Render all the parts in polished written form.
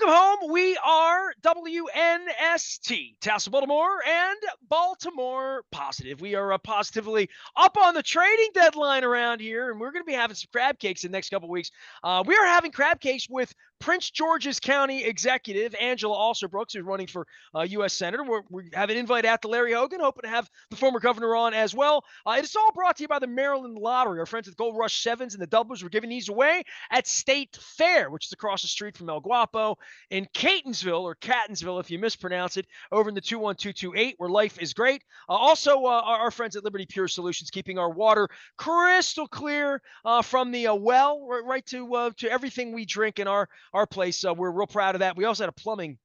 Welcome home. We are WNST, Tassel, Baltimore, and Baltimore Positive. We are positively up on the trading deadline around here, and we're going to be having some crab cakes in the next couple of weeks. We are having crab cakes with Prince George's County Executive Angela Alsobrooks, who's running for U.S. Senator. We have an invite out to Larry Hogan, hoping to have the former governor on as well. It's all brought to you by the Maryland Lottery. Our friends at Gold Rush Sevens and the Doublers were giving these away at State Fair, which is across the street from El Guapo in Catonsville, or Catonsville if you mispronounce it, over in the 21228, where life is great. Also, our friends at Liberty Pure Solutions, keeping our water crystal clear from the well right to everything we drink in our place. We're real proud of that. We also had a plumbing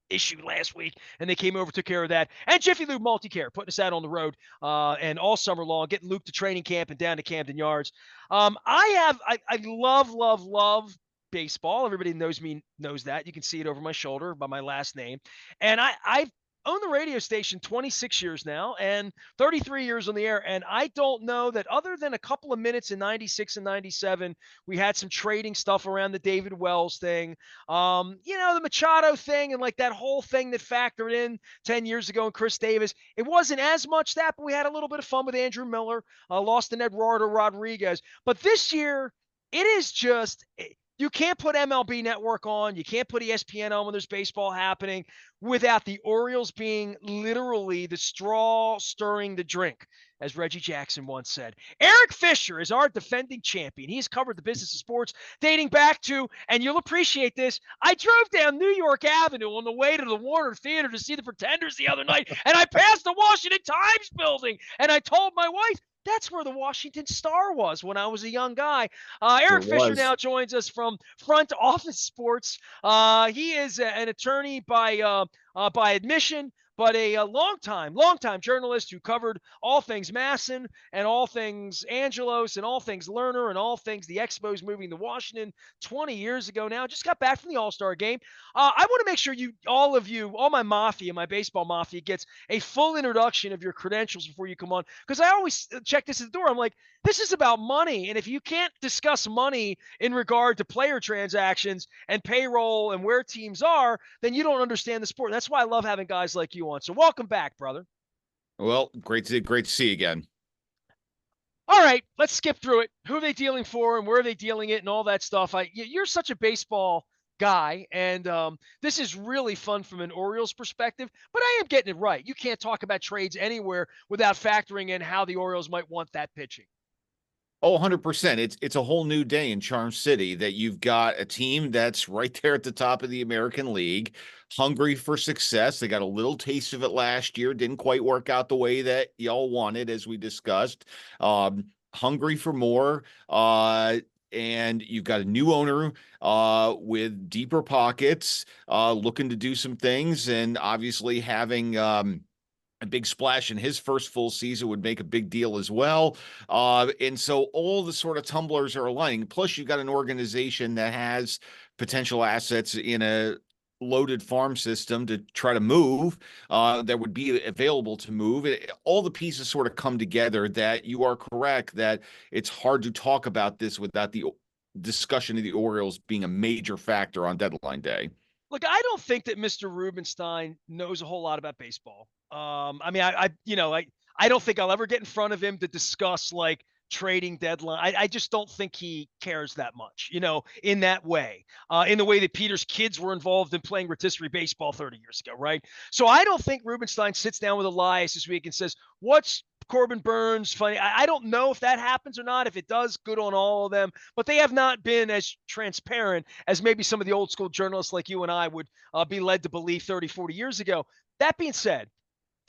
issue last week, and they came over, took care of that. And Jiffy Lube Multicare, putting us out on the road and all summer long, getting Luke to training camp and down to Camden Yards. I love baseball. Everybody knows that. You can see it over my shoulder by my last name. And I've owned the radio station 26 years now and 33 years on the air. And I don't know that other than a couple of minutes in 96 and 97, we had some trading stuff around the David Wells thing, the Machado thing, and like that whole thing that factored in 10 years ago and Chris Davis. It wasn't as much that, but we had a little bit of fun with Andrew Miller, lost in Eduardo Rodriguez. But this year, it is just – you can't put MLB Network on. You can't put ESPN on when there's baseball happening without the Orioles being literally the straw stirring the drink, as Reggie Jackson once said. Eric Fisher is our defending champion. He's covered the business of sports dating back to, and you'll appreciate this, I drove down New York Avenue on the way to the Warner Theater to see the Pretenders the other night, and I passed the Washington Times building, and I told my wife, that's where the Washington Star was when I was a young guy. Eric Fisher now joins us from Front Office Sports. He is an attorney by admission, but a long-time journalist who covered all things Masson and all things Angelos and all things Lerner and all things the Expos moving to Washington 20 years ago now. Just got back from the All-Star game. I want to make sure all my mafia, my baseball mafia, gets a full introduction of your credentials before you come on, because I always check this at the door. I'm like, this is about money, and if you can't discuss money in regard to player transactions and payroll and where teams are, then you don't understand the sport. That's why I love having guys like you on. So welcome back, brother. Well, great to see you again. All right, let's skip through it. Who are they dealing for and where are they dealing it and all that stuff? You're such a baseball guy, and this is really fun from an Orioles perspective, but I am getting it right. You can't talk about trades anywhere without factoring in how the Orioles might want that pitching. Oh, 100%. It's a whole new day in Charm City that you've got a team that's right there at the top of the American League, hungry for success. They got a little taste of it last year. Didn't quite work out the way that y'all wanted, as we discussed. Hungry for more. And you've got a new owner with deeper pockets, looking to do some things, and obviously having a big splash in his first full season would make a big deal as well. And so all the sort of tumblers are aligning. Plus, you've got an organization that has potential assets in a loaded farm system to try to move that would be available to move. All the pieces sort of come together that you are correct that it's hard to talk about this without the discussion of the Orioles being a major factor on deadline day. Look, I don't think that Mr. Rubenstein knows a whole lot about baseball. I don't think I'll ever get in front of him to discuss like trading deadline. I just don't think he cares that much, in that way, in the way that Peter's kids were involved in playing rotisserie baseball 30 years ago, right? So I don't think Rubenstein sits down with Elias this week and says, what's Corbin Burns funny? I don't know if that happens or not. If it does, good on all of them. But they have not been as transparent as maybe some of the old school journalists like you and I would be led to believe 30, 40 years ago. That being said,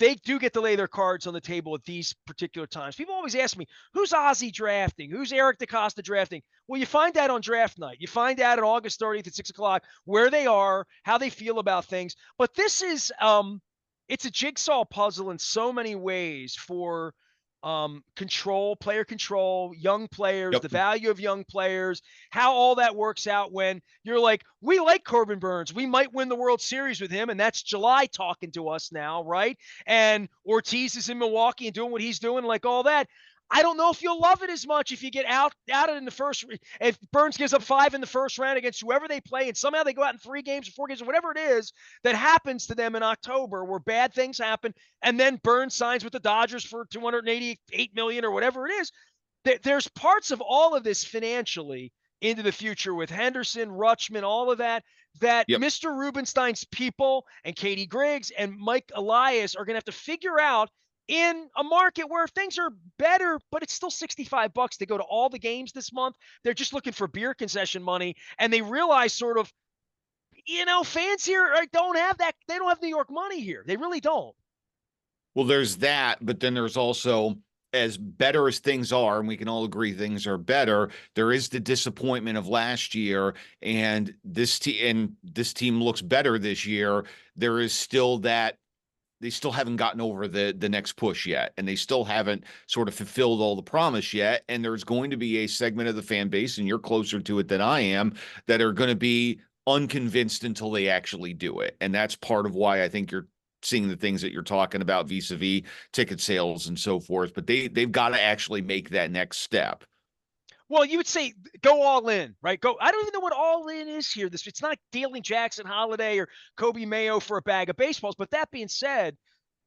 they do get to lay their cards on the table at these particular times. People always ask me, who's Ozzie drafting? Who's Eric DaCosta drafting? Well, you find out on draft night. You find out on August 30th at 6 o'clock where they are, how they feel about things. But this is it's a jigsaw puzzle in so many ways for player control, young players, the value of young players, how all that works out when you're like, we like Corbin Burns. We might win the World Series with him. And that's July talking to us now, right? And Ortiz is in Milwaukee and doing what he's doing, like all that. I don't know if you'll love it as much if you get out in the first. If Burns gives up 5 in the first round against whoever they play, and somehow they go out in 3 games or 4 games or whatever it is that happens to them in October, where bad things happen, and then Burns signs with the Dodgers for $288 million or whatever it is. There's parts of all of this financially into the future with Henderson, Rutschman, all of that Yep. Mr. Rubenstein's people and Katie Griggs and Mike Elias are going to have to figure out in a market where things are better, but it's still $65 to go to all the games this month. They're just looking for beer concession money, and they realize sort of, fans here don't have that. They don't have New York money here. They really don't. Well, there's that, but then there's also, as better as things are, and we can all agree things are better, there is the disappointment of last year, and this team looks better this year. There is still that they still haven't gotten over the next push yet, and they still haven't sort of fulfilled all the promise yet. And there's going to be a segment of the fan base, and you're closer to it than I am, that are going to be unconvinced until they actually do it. And that's part of why I think you're seeing the things that you're talking about vis-a-vis ticket sales and so forth. But they've got to actually make that next step. Well, you would say go all in, right? Go. I don't even know what all in is here. It's not dealing Jackson Holiday or Kobe Mayo for a bag of baseballs. But that being said,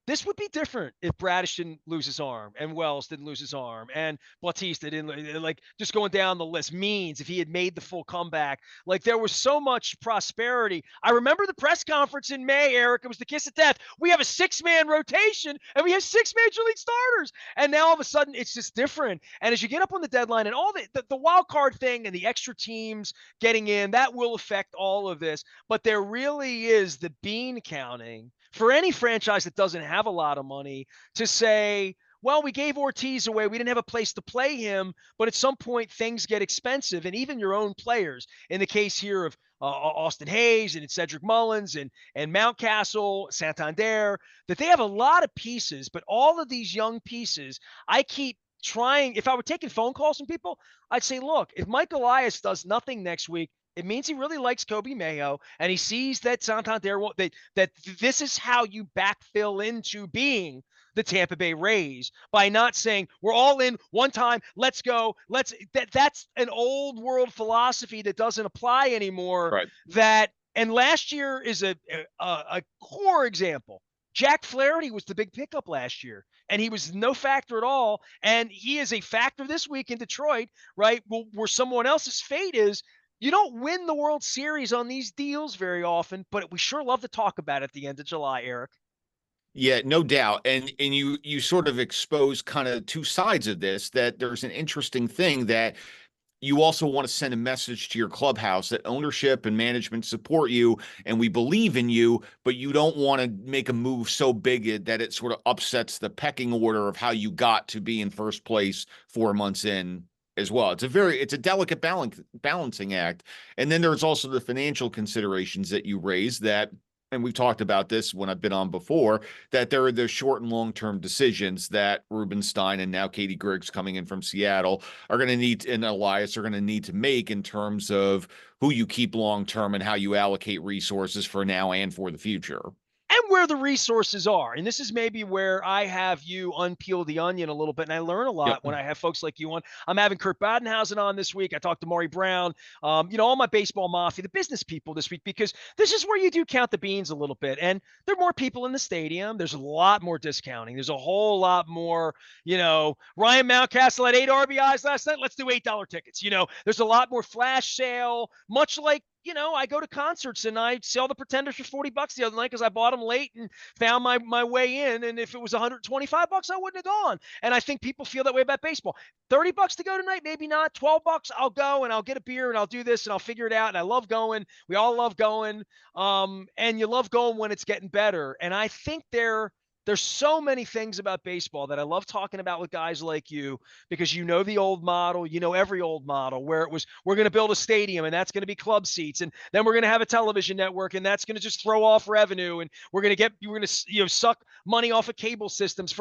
this would be different if Bradish didn't lose his arm and Wells didn't lose his arm and Bautista didn't, like, just going down the list. Means if he had made the full comeback, like, there was so much prosperity. I remember the press conference in May, Eric. It was the kiss of death. We have a 6-man rotation and we have 6 major league starters. And now all of a sudden it's just different. And as you get up on the deadline and all the wild card thing and the extra teams getting in, that will affect all of this. But there really is the bean counting for any franchise that doesn't have a lot of money to say, well, we gave Ortiz away. We didn't have a place to play him, but at some point things get expensive, and even your own players. In the case here of Austin Hayes and Cedric Mullins and Mountcastle, Santander, that they have a lot of pieces, but all of these young pieces, I keep trying. If I were taking phone calls from people, I'd say, look, if Mike Elias does nothing next week, it means he really likes Kobe Mayo, and he sees that Santander that this is how you backfill into being the Tampa Bay Rays, by not saying we're all in one time, let's go, that's an old world philosophy that doesn't apply anymore. Right. And last year is a core example. Jack Flaherty was the big pickup last year, and he was no factor at all. And he is a factor this week in Detroit, right? Where someone else's fate is. You don't win the World Series on these deals very often, but we sure love to talk about it at the end of July, Eric. Yeah, no doubt. And you sort of expose kind of two sides of this, that there's an interesting thing that you also want to send a message to your clubhouse that ownership and management support you and we believe in you, but you don't want to make a move so big that it sort of upsets the pecking order of how you got to be in first place 4 months in as well. It's a delicate balancing act. And then there's also the financial considerations that you raise that, and we've talked about this when I've been on before, that there are the short and long-term decisions that Rubenstein and now Katie Griggs coming in from Seattle are going to need, and Elias are going to need to make in terms of who you keep long-term and how you allocate resources for now and for the future. And where the resources are. And this is maybe where I have you unpeel the onion a little bit. And I learn a lot when I have folks like you on. I'm having Kurt Badenhausen on this week. I talked to Maury Brown, all my baseball mafia, the business people this week, because this is where you do count the beans a little bit. And there are more people in the stadium. There's a lot more discounting. There's a whole lot more, Ryan Mountcastle had 8 RBIs last night. Let's do $8 tickets. There's a lot more flash sale, much like, I go to concerts and I sell the Pretenders for $40 the other night because I bought them late and found my way in. And if it was $125, I wouldn't have gone. And I think people feel that way about baseball. $30 to go tonight, maybe not. $12, I'll go and I'll get a beer and I'll do this and I'll figure it out. And I love going. We all love going. And you love going when it's getting better. And I think there's so many things about baseball that I love talking about with guys like you, because the old model, every old model where it was, we're going to build a stadium and that's going to be club seats. And then we're going to have a television network and that's going to just throw off revenue. And we're going to suck money off of cable systems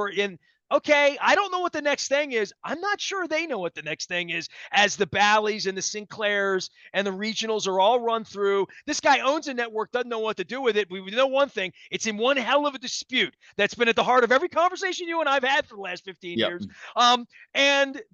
Okay, I don't know what the next thing is. I'm not sure they know what the next thing is as the Bally's and the Sinclairs and the regionals are all run through. This guy owns a network, doesn't know what to do with it. We know one thing. It's in one hell of a dispute that's been at the heart of every conversation you and I've had for the last 15 Yep. years.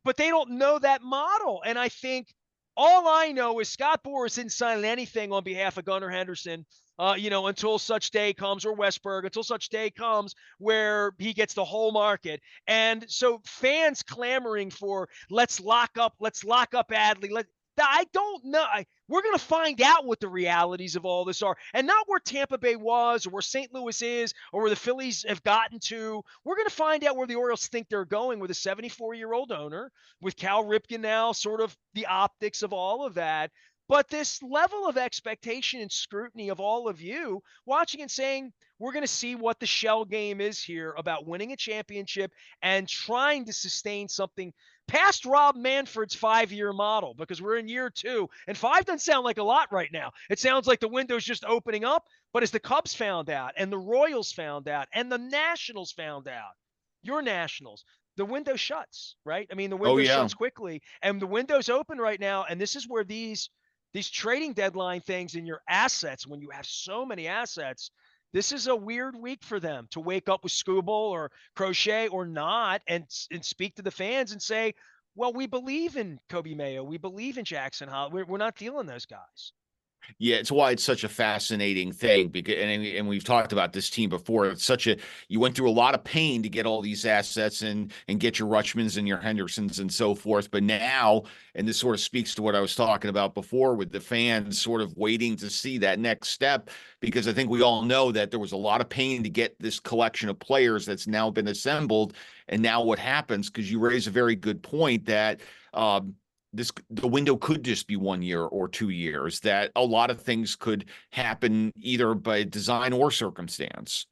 But they don't know that model. And I think all I know is Scott Boras isn't signing anything on behalf of Gunnar Henderson, until such day comes, or Westberg, until such day comes where he gets the whole market. And so fans clamoring for let's lock up Adley. I don't know. We're going to find out what the realities of all this are, and not where Tampa Bay was, or where St. Louis is, or where the Phillies have gotten to. We're going to find out where the Orioles think they're going with a 74-year-old owner, with Cal Ripken now, sort of the optics of all of that. But this level of expectation and scrutiny of all of you watching and saying, we're going to see what the shell game is here about winning a championship and trying to sustain something past Rob Manfred's 5-year model, because we're in year 2 and 5 doesn't sound like a lot right now. It sounds like the window's just opening up. But as the Cubs found out, and the Royals found out, and the Nationals found out, your Nationals, the window shuts, right? I mean, the Oh window yeah. shuts quickly, and the window's open right now. And this is where these trading deadline things in your assets, when you have so many assets, this is a weird week for them to wake up with Scooble or Crochet or not, and speak to the fans and say, well, we believe in Kobe Mayo. We believe in Jackson Hall. We're not dealing those guys. Yeah, it's why it's such a fascinating thing because and we've talked about this team before. It's such a you went through a lot of pain to get all these assets and get your Rutschmans and your Hendersons and so forth. But now, and this sort of speaks to what I was talking about before with the fans sort of waiting to see that next step, because I think we all know that there was a lot of pain to get this collection of players that's now been assembled. And now what happens, because you raise a very good point that the window could just be 1 year or 2 years, that a lot of things could happen either by design or circumstance.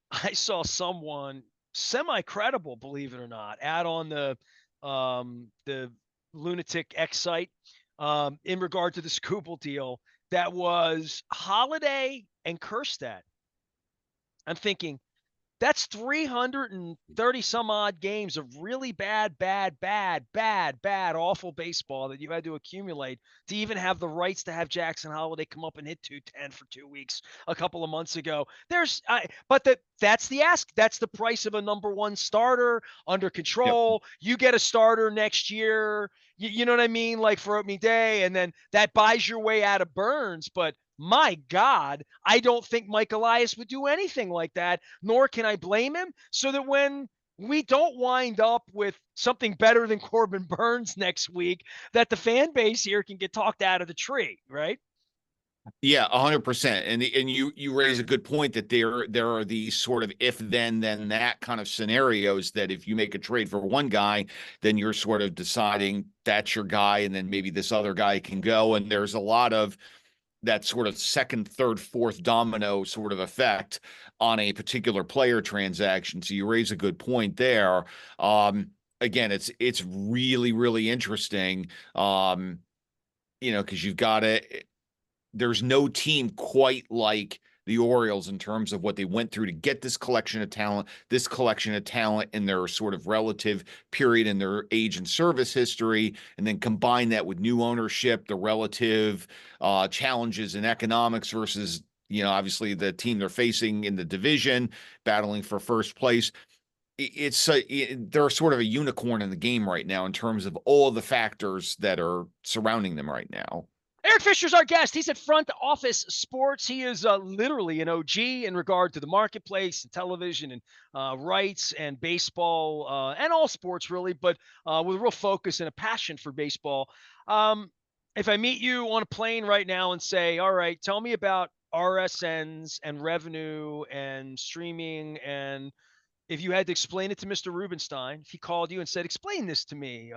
I saw someone semi-credible, believe it or not, add on the lunatic X site in regard to the Scooble deal that was Holiday and Kerstead. I'm thinking, that's 330 some odd games of really bad, awful baseball that you had to accumulate to even have the rights to have Jackson Holiday come up and hit 210 for 2 weeks a couple of months ago. That's the ask. That's the price of a number one starter under Yep. control. You get a starter next year. You know what I mean? Like for opening day, and then that buys your way out of Burns. But my God, I don't think Mike Elias would do anything like that, nor can I blame him. So that when we don't wind up with something better than Corbin Burns next week, that the fan base here can get talked out of the tree, right? Yeah, 100%. And you raise a good point that there are these sort of if then that kind of scenarios that if you make a trade for one guy, then you're sort of deciding that's your guy, and then maybe this other guy can go. And there's a lot of that sort of second, third, fourth domino sort of effect on a particular player transaction. So you raise a good point there. Again, it's really, really interesting. Because you've got it. There's no team quite like the Orioles in terms of what they went through to get this collection of talent in their sort of relative period in their age and service history, and then combine that with new ownership, the relative challenges in economics versus, obviously the team they're facing in the division, battling for first place. They're sort of a unicorn in the game right now in terms of all the factors that are surrounding them right now. Eric Fisher's our guest. He's at Front Office Sports. He is literally an OG in regard to the marketplace and television and rights and baseball and all sports, really, but with a real focus and a passion for baseball. If I meet you on a plane right now and say, all right, tell me about RSNs and revenue and streaming, and if you had to explain it to Mr. Rubenstein, if he called you and said, explain this to me,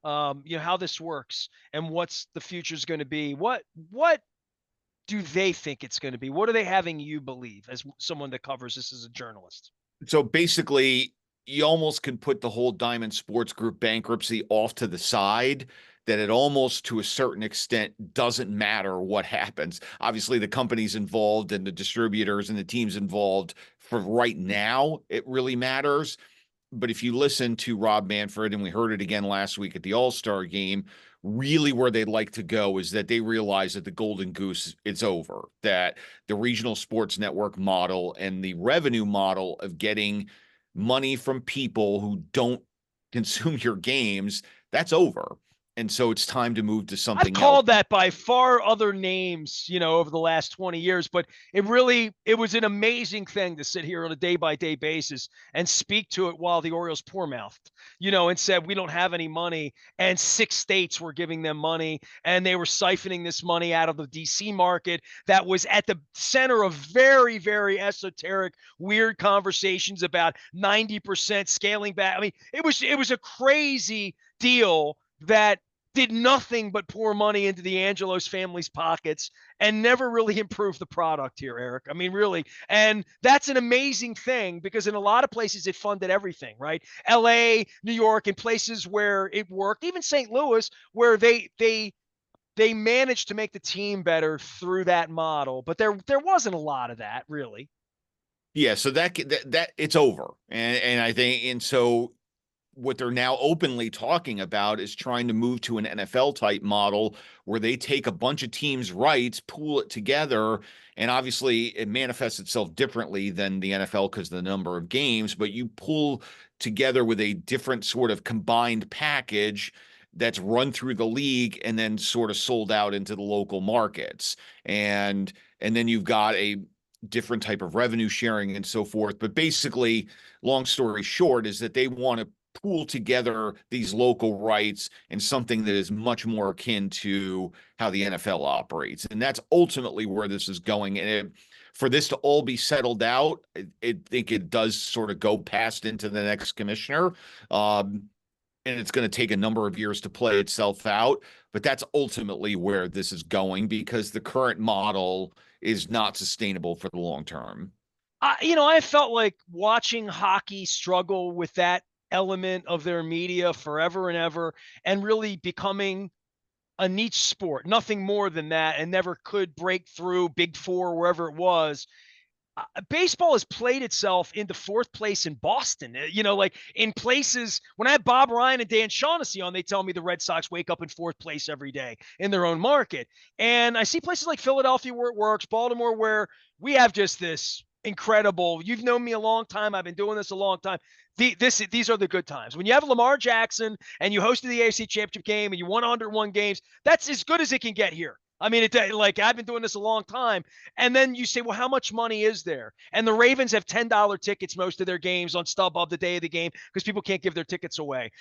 how this works and what's the future is going to be. What do they think it's going to be? What are they having you believe as someone that covers this as a journalist? So basically, you almost can put the whole Diamond Sports Group bankruptcy off to the side, that it almost to a certain extent doesn't matter what happens. Obviously, the companies involved and the distributors and the teams involved, for right now, it really matters. But if you listen to Rob Manfred, and we heard it again last week at the All-Star game, really where they'd like to go is that they realize that the golden goose it's over, that the regional sports network model and the revenue model of getting money from people who don't consume your games, that's over. And so it's time to move to I've something else. called that by far other names, over the last 20 years, but it was an amazing thing to sit here on a day by day basis and speak to it while the Orioles poor mouthed, and said, we don't have any money. And 6 states were giving them money, and they were siphoning this money out of the DC market that was at the center of very, very esoteric, weird conversations about 90% scaling back. I mean, it was a crazy deal that did nothing but pour money into the Angelos family's pockets and never really improved the product here, Eric. I mean, really. And that's an amazing thing because in a lot of places it funded everything, right? LA, New York, and places where it worked, even St. Louis, where they managed to make the team better through that model. But there wasn't a lot of that, really. Yeah, so that it's over. And I think, and so what they're now openly talking about is trying to move to an NFL type model where they take a bunch of teams' rights, pool it together, and obviously it manifests itself differently than the NFL because of the number of games, but you pull together with a different sort of combined package that's run through the league and then sort of sold out into the local markets. And then you've got a different type of revenue sharing and so forth. But basically, long story short, is that they want to pool together these local rights and something that is much more akin to how the NFL operates. And that's ultimately where this is going. And for this to all be settled out, I think it does sort of go past into the next commissioner. And it's going to take a number of years to play itself out. But that's ultimately where this is going because the current model is not sustainable for the long term. I felt like watching hockey struggle with that element of their media forever and ever and really becoming a niche sport, nothing more than that, and never could break through Big Four, wherever it was. Baseball has played itself into fourth place in Boston. Like in places when I have Bob Ryan and Dan Shaughnessy on, they tell me the Red Sox wake up in fourth place every day in their own market. And I see places like Philadelphia where it works, Baltimore where we have just this incredible. You've known me a long time. I've been doing this a long time. These are the good times. When you have Lamar Jackson and you hosted the AFC Championship game and you won 101 games, that's as good as it can get here. I mean, like I've been doing this a long time. And then you say, well, how much money is there? And the Ravens have $10 tickets most of their games on StubHub the day of the game because people can't give their tickets away.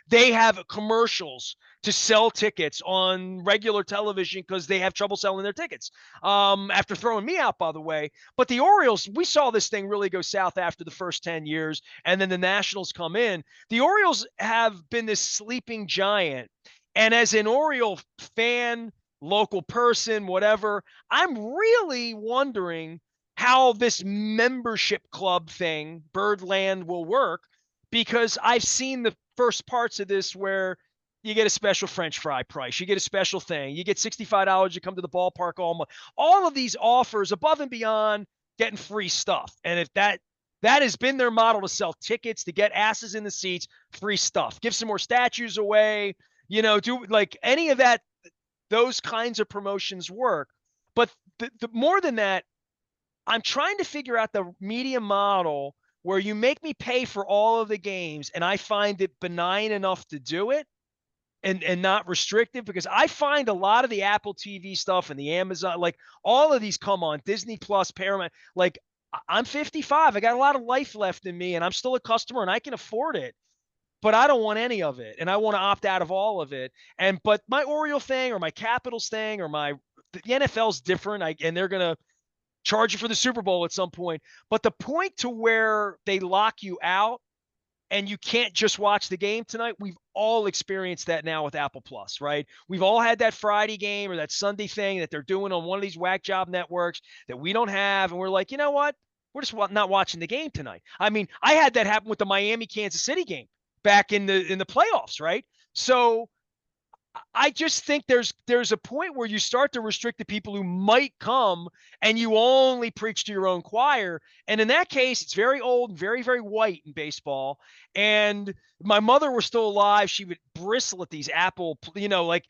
They have commercials to sell tickets on regular television because they have trouble selling their tickets. After throwing me out, by the way. But the Orioles, we saw this thing really go south after the first 10 years, and then the Nationals come in. The Orioles have been this sleeping giant. And as an Oriole fan, local person, whatever, I'm really wondering how this membership club thing, Birdland, will work because I've seen the first parts of this where you get a special French fry price, you get a special thing, you get $65 to come to the ballpark all month. All of these offers above and beyond getting free stuff. And if that has been their model to sell tickets, to get asses in the seats, free stuff, give some more statues away, do like any of that, those kinds of promotions work. But the more than that, I'm trying to figure out the media model where you make me pay for all of the games and I find it benign enough to do it and not restrictive because I find a lot of the Apple TV stuff and the Amazon, like all of these come on Disney Plus, Paramount. Like I'm 55. I got a lot of life left in me and I'm still a customer and I can afford it, but I don't want any of it. And I want to opt out of all of it. But my Oriole thing or my Capitals thing or the NFL's different. And they're going to charge you for the Super Bowl at some point. But the point to where they lock you out and you can't just watch the game tonight, we've all experienced that now with Apple Plus, right? We've all had that Friday game or that Sunday thing that they're doing on one of these whack job networks that we don't have. And we're like, you know what? We're just not watching the game tonight. I mean, I had that happen with the Miami Kansas City game back in the playoffs, right? So I just think there's a point where you start to restrict the people who might come, and you only preach to your own choir. And in that case, it's very old and very, very white in baseball. And my mother was still alive. She would bristle at these Apple, like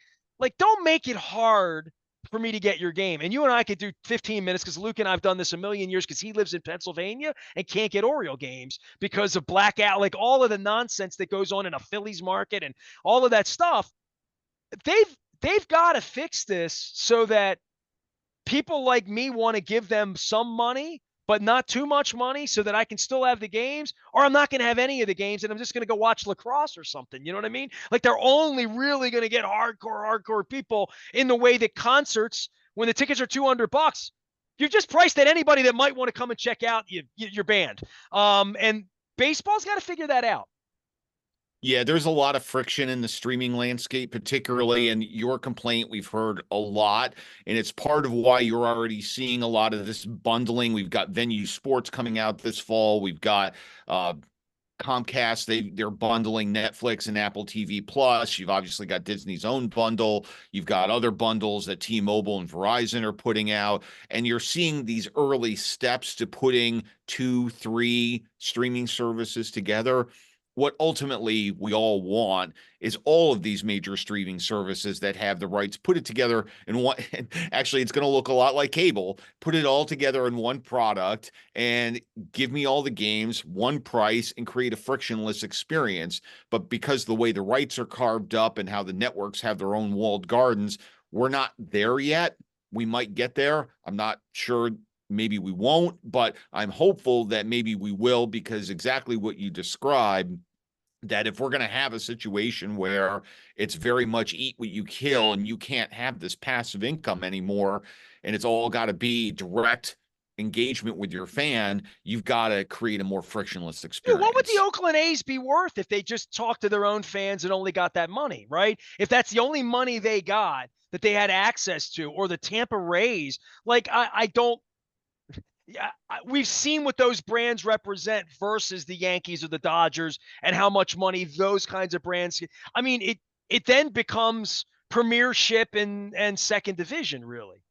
don't make it hard for me to get your game. And you and I could do 15 minutes because Luke and I've done this a million years because he lives in Pennsylvania and can't get Oriole games because of blackout, like all of the nonsense that goes on in a Phillies market and all of that stuff. They've got to fix this so that people like me want to give them some money, but not too much money so that I can still have the games, or I'm not going to have any of the games and I'm just going to go watch lacrosse or something. You know what I mean? Like they're only really going to get hardcore people in the way that concerts, when the tickets are $200, you've just priced at anybody that might want to come and check out your band. And baseball's got to figure that out. Yeah, there's a lot of friction in the streaming landscape, particularly, and your complaint we've heard a lot, and it's part of why you're already seeing a lot of this bundling. We've got Venue Sports coming out this fall. We've got Comcast, they're bundling Netflix and Apple TV Plus. You've obviously got Disney's own bundle. You've got other bundles that T-Mobile and Verizon are putting out, and you're seeing these early steps to putting 2, 3 streaming services together. What ultimately we all want is all of these major streaming services that have the rights put it together in one. Actually, it's going to look a lot like cable. Put it all together in one product and give me all the games, one price, and create a frictionless experience. But because the way the rights are carved up and how the networks have their own walled gardens, we're not there yet. We might get there. I'm not sure. Maybe we won't, but I'm hopeful that maybe we will, because exactly what you described, that if we're going to have a situation where it's very much eat what you kill and you can't have this passive income anymore, and it's all got to be direct engagement with your fan, you've got to create a more frictionless Dude, what would the experience. Oakland A's be worth if they just talked to their own fans and only got that money, right? If that's the only money they got that they had access to, or the Tampa Rays, like I don't. Yeah, we've seen what those brands represent versus the Yankees or the Dodgers, and how much money those kinds of brands. I mean, it then becomes premiership and second division, really.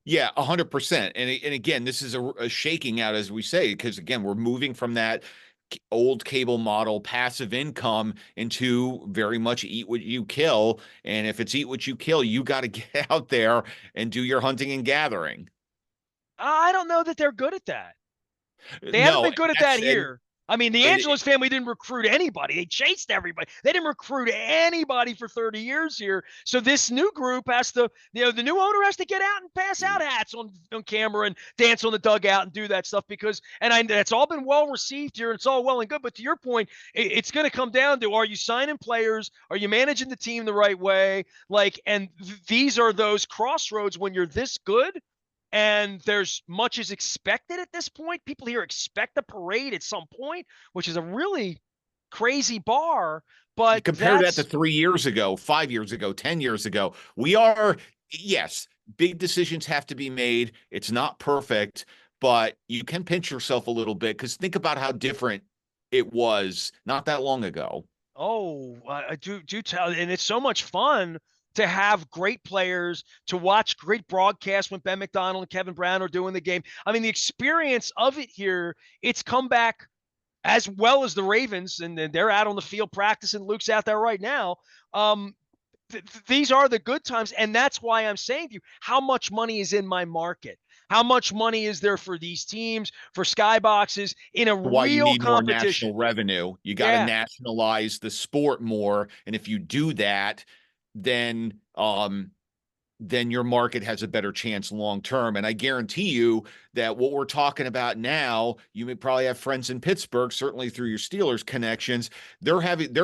Yeah, 100%. And again, this is a shaking out, as we say, because again, we're moving from that old cable model, passive income, into very much eat what you kill. And if it's eat what you kill, you got to get out there and do your hunting and gathering. I don't know that they're good at that. They haven't No, been good at that that's and here. I mean, the it, Angelos family didn't recruit anybody. They chased everybody. They didn't recruit anybody for 30 years here. So this new group has to, the new owner has to get out and pass out hats on camera and dance on the dugout and do that stuff, because, that's all been well received here. And it's all well and good. But to your point, it's going to come down to, are you signing players? Are you managing the team the right way? Like, and these are those crossroads when you're this good and there's much is expected at this point. People here expect a parade at some point, which is a really crazy bar. you But compare that to 3 years ago, 5 years ago, 10 years ago. Yes, big decisions have to be made. It's not perfect, but you can pinch yourself a little bit, because think about how different it was not that long ago. do tell, and it's so much fun to have great players, to watch great broadcasts when Ben McDonald and Kevin Brown are doing the game. I mean, the experience of it here, it's come back as well as the Ravens, and they're out on the field practicing. Luke's out there right now. Um, these are the good times, and that's why I'm saying to you, how much money is in my market? How much money is there for these teams, for skyboxes, in a Why you real need more competition? national revenue. You got to Yeah. nationalize the sport more, and if you do that, then then your market has a better chance long term. And I guarantee you that what we're talking about now, you may probably have friends in Pittsburgh, certainly through your Steelers connections. They're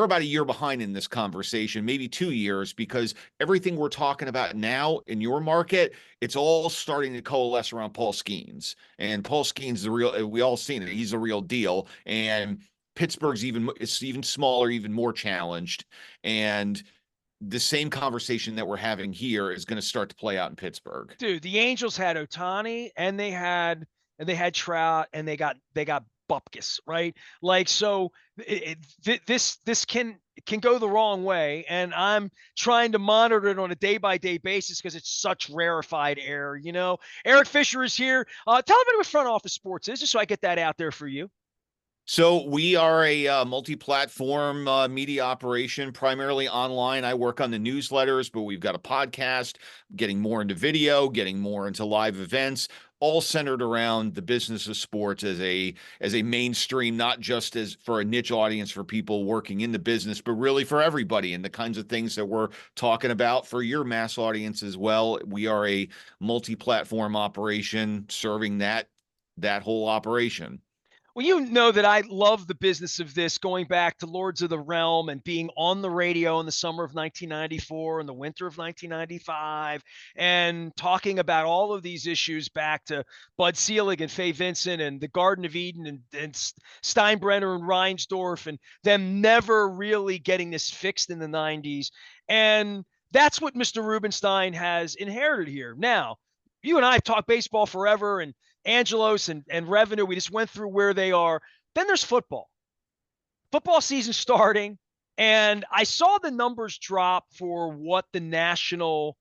about a year behind in this conversation, maybe 2 years, because everything we're talking about now in your market, it's all starting to coalesce around Paul Skeens. And Paul Skeens, the real, we all seen it. He's a real deal. And Pittsburgh's it's even smaller, even more challenged. And the same conversation that we're having here is going to start to play out in Pittsburgh. Dude, the Angels had Otani, and they had Trout, and they got bupkis, right? Like, so this can go the wrong way, and I'm trying to monitor it on a day by day basis because it's such rarefied air. Eric Fisher is here. Tell everybody what Front Office Sports is, just so I get that out there for you. So we are a multi-platform media operation, primarily online. I work on the newsletters, but we've got a podcast, getting more into video, getting more into live events, all centered around the business of sports as a mainstream, not just as for a niche audience for people working in the business, but really for everybody and the kinds of things that we're talking about for your mass audience as well. We are a multi-platform operation serving that whole operation. Well, you know that I love the business of this, going back to Lords of the Realm and being on the radio in the summer of 1994 and the winter of 1995, and talking about all of these issues back to Bud Selig and Fay Vincent and the Garden of Eden and Steinbrenner and Reinsdorf, and them never really getting this fixed in the 90s. And that's what Mr. Rubenstein has inherited here. Now, you and I have talked baseball forever, and Angelos and revenue. We just went through where they are. Then there's football. Football season starting, and I saw the numbers drop for what the national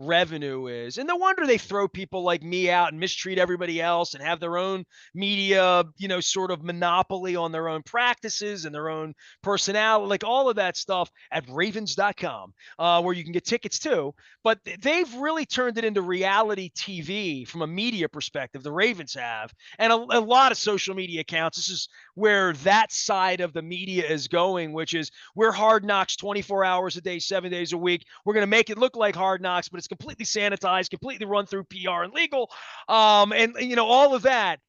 revenue is. And no wonder they throw people like me out and mistreat everybody else and have their own media, sort of monopoly on their own practices and their own personality, like all of that stuff at ravens.com, where you can get tickets too. But they've really turned it into reality TV from a media perspective. The Ravens have, and a lot of social media accounts. This is where that side of the media is going, which is we're Hard Knocks 24 hours a day, 7 days a week. We're going to make it look like Hard Knocks, but it's completely sanitized, completely run through PR and legal, and all of that.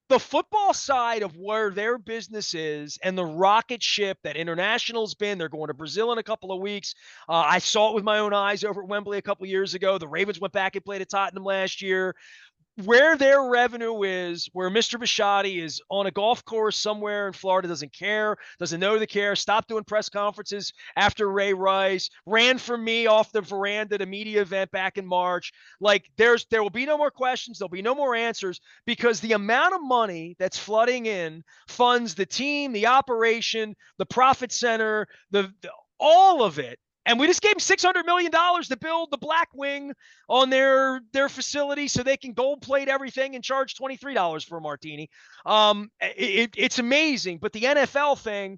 The football side of where their business is and the rocket ship that international's been, they're going to Brazil in a couple of weeks. I saw it with my own eyes over at Wembley a couple of years ago. The Ravens went back and played at Tottenham last year. Where their revenue is, where Mr. Bisciotti is on a golf course somewhere in Florida, doesn't care, doesn't know the care, stopped doing press conferences after Ray Rice, ran from me off the veranda at a media event back in March. Like, there will be no more questions, there'll be no more answers, because the amount of money that's flooding in funds the team, the operation, the profit center, all of it. And we just gave them $600 million to build the Black Wing on their facility so they can gold plate everything and charge $23 for a martini. It's amazing. But the NFL thing,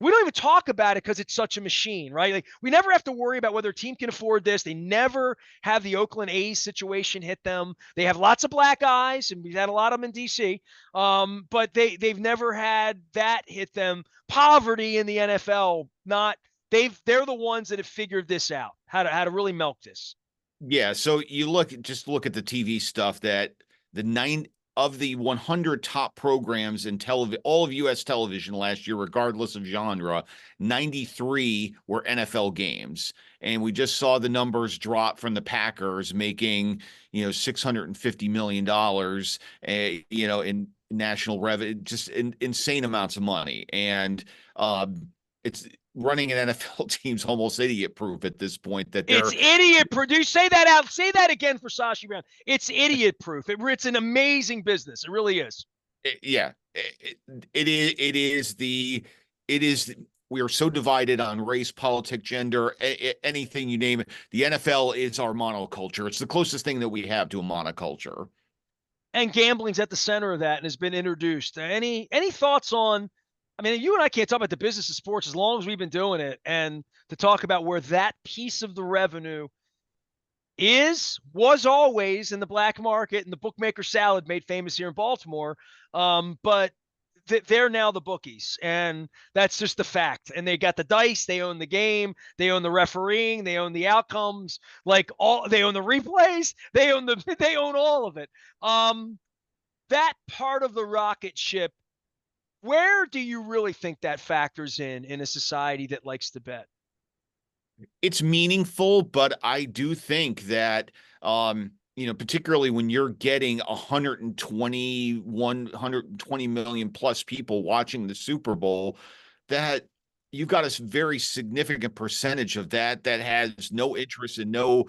we don't even talk about it because it's such a machine, right? Like, we never have to worry about whether a team can afford this. They never have the Oakland A's situation hit them. They have lots of black eyes, and we've had a lot of them in DC. But they've never had that hit them. Poverty in the NFL, not – they're the ones that have figured this out, how to really milk this. Yeah, so just look at the TV stuff that the 100 top programs in television, all of US television last year, regardless of genre, 93 were NFL games. And we just saw the numbers drop from the Packers making, $650 million, in national revenue, just insane amounts of money. And it's running an NFL team's almost idiot proof at this point that they're it's idiot proof. Do say that out. Say that again for Sashi Brown. It's idiot proof. It's an amazing business. It really is. It is. We are so divided on race, politics, gender, anything you name it. The NFL is our monoculture. It's the closest thing that we have to a monoculture. And gambling's at the center of that and has been introduced. Any thoughts on, I mean, you and I can't talk about the business of sports as long as we've been doing it, and to talk about where that piece of the revenue was always in the black market and the bookmaker salad made famous here in Baltimore. But they're now the bookies, and that's just the fact. And they got the dice, they own the game, they own the refereeing, they own the outcomes, they own the replays, they own all of it. That part of the rocket ship, where do you really think that factors in a society that likes to bet? It's meaningful, but I do think that, particularly when you're getting 120 million plus people watching the Super Bowl, that you've got a very significant percentage of that has no interest and no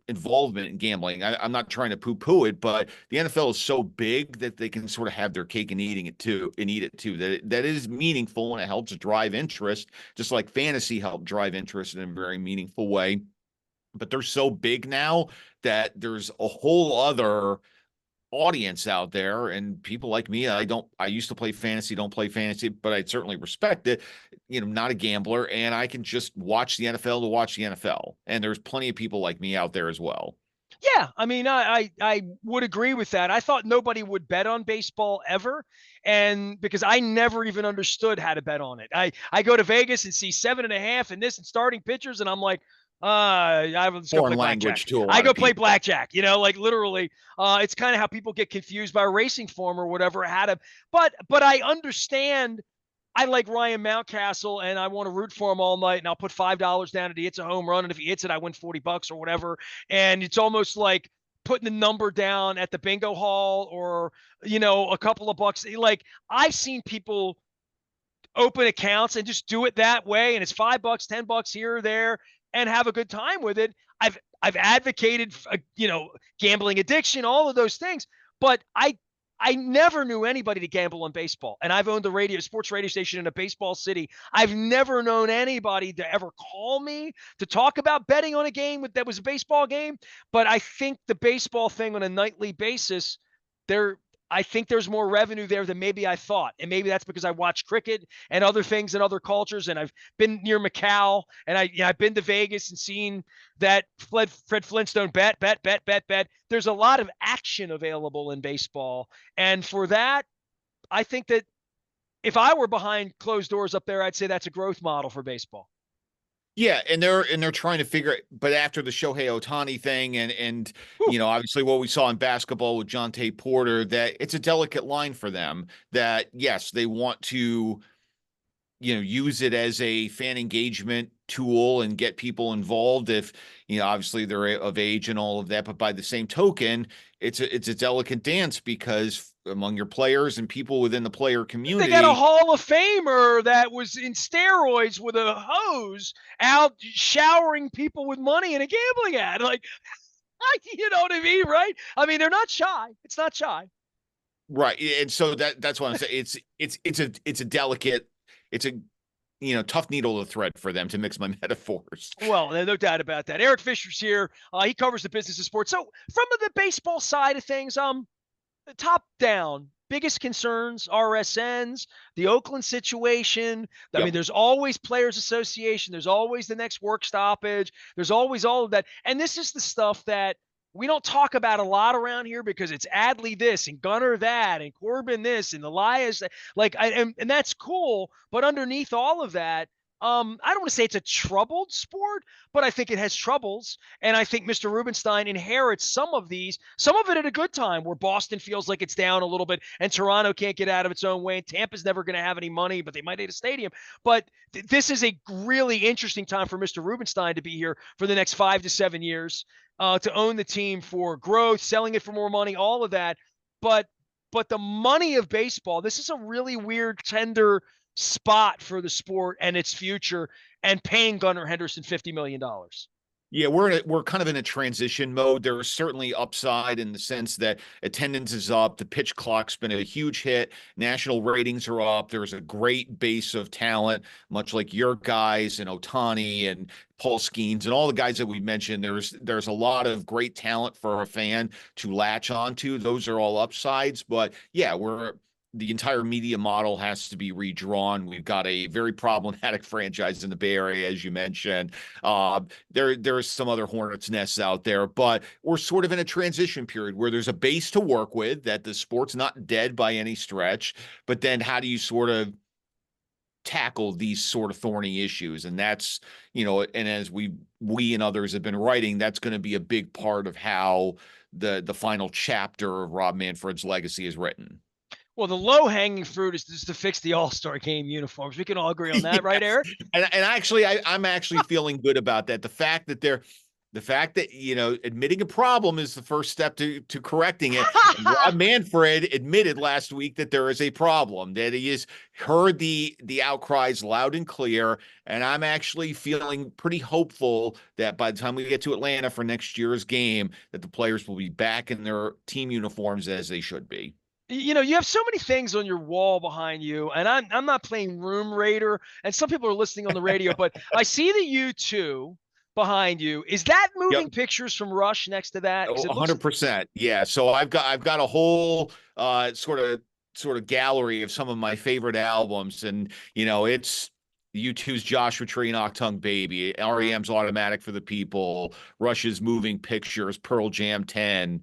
involvement in gambling. I'm not trying to poo-poo it, but the NFL is so big that they can sort of have their cake and eating it too, and eat it too. That is meaningful and it helps drive interest, just like fantasy helped drive interest in a very meaningful way. But they're so big now that there's a whole other audience out there, and people like me. I used to play fantasy, don't play fantasy, but I certainly respect it. Not a gambler, and I can just watch the NFL to watch the NFL, and there's plenty of people like me out there as well. Yeah, I mean, I would agree with that. I thought nobody would bet on baseball ever, and because I never even understood how to bet on it. I go to Vegas and see 7.5 and this and starting pitchers, and I'm like, I will just go play Foreign blackjack. language to a I lot go of play people. blackjack. Like literally, it's kind of how people get confused by racing form or whatever. How to, but I understand. I like Ryan Mountcastle and I want to root for him all night, and I'll put $5 down and he hits a home run, and if he hits it, I win $40 or whatever. And it's almost like putting the number down at the bingo hall, or a couple of bucks. Like, I've seen people open accounts and just do it that way, and it's $5, $10 here or there, and have a good time with it. I've advocated gambling addiction, all of those things, but I never knew anybody to gamble on baseball. And I've owned a sports radio station in a baseball city. I've never known anybody to ever call me to talk about betting on a game that was a baseball game. But I think the baseball thing on a nightly basis, there I think there's more revenue there than maybe I thought. And maybe that's because I watch cricket and other things in other cultures. And I've been near Macau, and I've been to Vegas and seen that Fred Flintstone bet. There's a lot of action available in baseball. And for that, I think that if I were behind closed doors up there, I'd say that's a growth model for baseball. Yeah, and they're trying to figure it, but after the Shohei Ohtani thing and Whew. obviously what we saw in basketball with John Tate Porter, that it's a delicate line for them, that yes, they want to use it as a fan engagement tool and get people involved if obviously they're of age and all of that, but by the same token, it's a delicate dance, because among your players and people within the player They got a community. Hall of Famer that was in steroids with a hose out showering people with money in a gambling ad. Like, you know what I mean, right? I mean, they're not shy. It's not shy. Right. And so that's what I'm saying. It's a delicate, it's a tough needle to thread for them, to mix my metaphors. Well, no doubt about that. Eric Fisher's here. He covers the business of sports. So, from the baseball side of things, top down, biggest concerns, RSNs, the Oakland situation. I mean, Yep. there's always players association. There's always the next work stoppage. There's always all of that. And this is the stuff that we don't talk about a lot around here, because it's Adley this and Gunner that and Corbin this and Elias. And that's cool. But underneath all of that, I don't want to say it's a troubled sport, but I think it has troubles. And I think Mr. Rubenstein inherits some of it at a good time, where Boston feels like it's down a little bit and Toronto can't get out of its own way. And Tampa's never going to have any money, but they might need a stadium. But this is a really interesting time for Mr. Rubenstein to be here for the next 5 to 7 years, to own the team for growth, selling it for more money, all of that. But the money of baseball, this is a really weird, tender spot for the sport and its future, and paying Gunnar Henderson $50 million. Yeah, we're kind of in a transition mode. There is certainly upside in the sense that attendance is up. The pitch clock's been a huge hit. National ratings are up. There's a great base of talent, much like your guys and Ohtani and Paul Skeens and all the guys that we mentioned. There's a lot of great talent for a fan to latch onto. Those are all upsides. But yeah, the entire media model has to be redrawn. We've got a very problematic franchise in the Bay Area, as you mentioned. There's some other hornets' nests out there, but we're sort of in a transition period where there's a base to work with, that the sport's not dead by any stretch. But then how do you sort of tackle these sort of thorny issues? And that's, and as we and others have been writing, that's going to be a big part of how the final chapter of Rob Manfred's legacy is written. Well, the low hanging fruit is just to fix the All-Star game uniforms. We can all agree on that, right, Yes. Eric? And actually, I'm actually feeling good about that. The the fact that, admitting a problem is the first step to correcting it. And Rob Manfred admitted last week that there is a problem, that he has heard the outcries loud and clear. And I'm actually feeling pretty hopeful that by the time we get to Atlanta for next year's game, that the players will be back in their team uniforms as they should be. You have so many things on your wall behind you, and I'm not playing room raider, and some people are listening on the radio, but I see the U2 behind you. Is that Yep. moving pictures from Rush next to that? Because it looks 100%. Yeah. So I've got a whole sort of gallery of some of my favorite albums, and it's U2's Joshua Tree and Octung Baby, REM's Automatic for the People, Rush's Moving Pictures, Pearl Jam 10,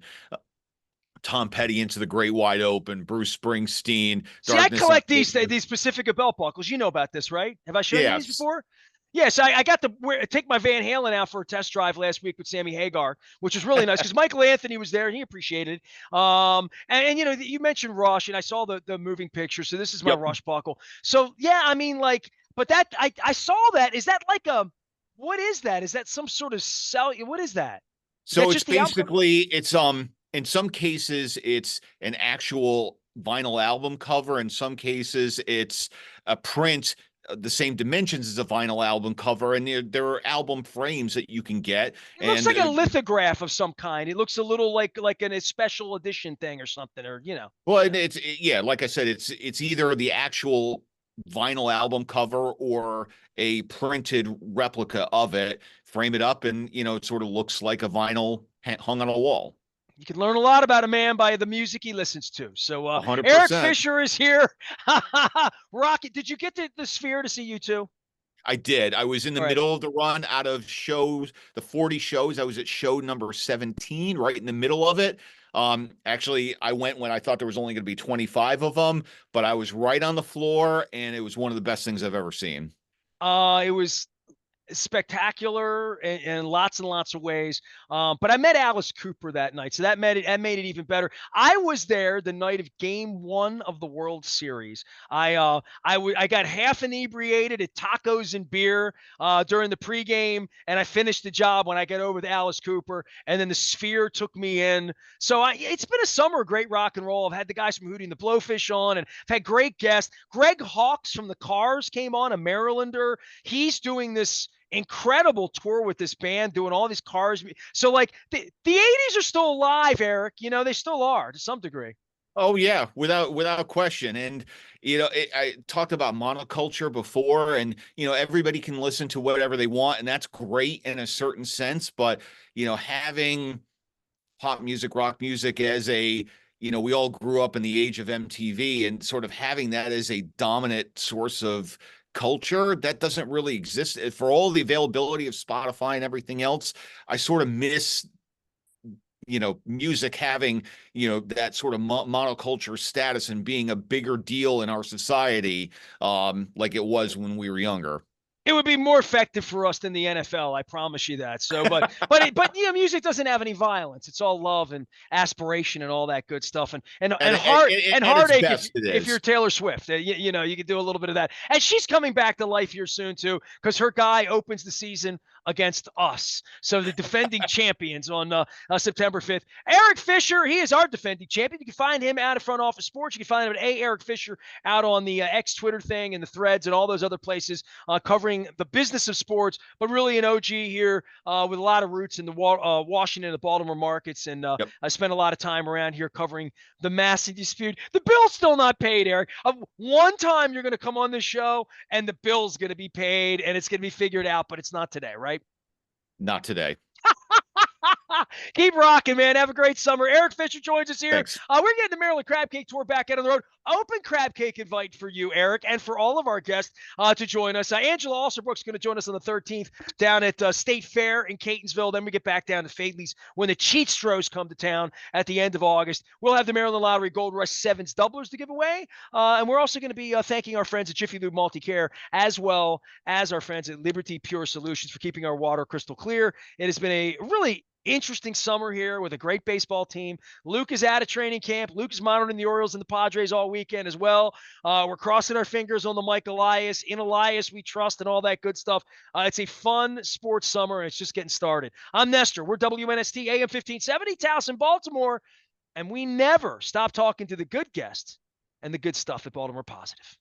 Tom Petty, Into the Great Wide Open, Bruce Springsteen, See, I Darkness on collect these specific belt buckles. You know about this, right? Have I shown you these Yes. before? Yes, I got to take my Van Halen out for a test drive last week with Sammy Hagar, which was really nice because Michael Anthony was there and he appreciated it. And you mentioned Rush, and I saw the moving picture, so this is my Yep. Rush buckle. So yeah, I mean, like, but that I saw that. Is that like what is that? Is that some sort of cell? What is that? Is So that it's just the album? basically in some cases it's an actual vinyl album cover. In some cases it's a print the same dimensions as a vinyl album cover, and there are album frames that you can get. It looks And like a lithograph of some kind. It looks a little like a special edition thing or something, or well, and yeah, like I said, it's either the actual vinyl album cover or a printed replica of it. Frame it up, and it sort of looks like a vinyl hung on a wall. You can learn a lot about a man by the music he listens to. So Eric 100%. Fisher is here. Rocket, did you get the Sphere to see U2? I did. I was in the All right. middle of the run out of shows, the 40 shows. I was at show number 17, right in the middle of it. Actually, I went when I thought there was only going to be 25 of them, but I was right on the floor, and it was one of the best things I've ever seen. It was spectacular in lots and lots of ways. But I met Alice Cooper that night, so that made it even better. I was there the night of Game 1 of the World Series. I got half inebriated at tacos and beer during the pregame, and I finished the job when I got over to Alice Cooper, and then the Sphere took me in. So it's been a summer of great rock and roll. I've had the guys from Hootie and the Blowfish on, and I've had great guests. Greg Hawkes from the Cars came on, a Marylander. He's doing this incredible tour with this band, doing all these Cars. So like the 80s are still alive, Eric. They still are to some degree. Oh yeah, without question. And I talked about monoculture before, and everybody can listen to whatever they want, and that's great in a certain sense. But having pop music, rock music as we all grew up in the age of MTV, and sort of having that as a dominant source of culture that doesn't really exist for all the availability of Spotify and everything else. I sort of miss music having that sort of monoculture status and being a bigger deal in our society, like it was when we were younger. It would be more effective for us than the NFL. I promise you that. So, but music doesn't have any violence. It's all love and aspiration and all that good stuff. And heartache if you're Taylor Swift. You can do a little bit of that. And she's coming back to life here soon too, because her guy opens the season against us. So the defending champions on September 5th. Eric Fisher, he is our defending champion. You can find him out at Front Office Sports. You can find him at Eric Fisher out on the X Twitter thing and the threads and all those other places covering the business of sports, but really an OG here with a lot of roots in the Washington and the Baltimore markets. And Yep. I spent a lot of time around here covering the massive dispute. The bill's still not paid, Eric. One time you're going to come on this show and the bill's going to be paid and it's going to be figured out, but it's not today, right? Not today. Keep rocking, man. Have a great summer. Eric Fisher joins us here. Thanks. We're getting the Maryland Crab Cake Tour back out on the road. Open crab cake invite for you, Eric, and for all of our guests to join us. Angela Alsterbrook's going to join us on the 13th down at State Fair in Catonsville. Then we get back down to Fadley's when the Cheatstros come to town at the end of August. We'll have the Maryland Lottery Gold Rush Sevens doublers to give away. And we're also going to be thanking our friends at Jiffy Lube Multi-Care, as well as our friends at Liberty Pure Solutions for keeping our water crystal clear. It has been a really interesting summer here with a great baseball team. Luke is out of training camp. Luke is monitoring the Orioles and the Padres all weekend as well. We're crossing our fingers on the Mike Elias. In Elias, we trust and all that good stuff. It's a fun sports summer, and it's just getting started. I'm Nestor. We're WNST AM 1570, Towson, Baltimore, and we never stop talking to the good guests and the good stuff at Baltimore Positive.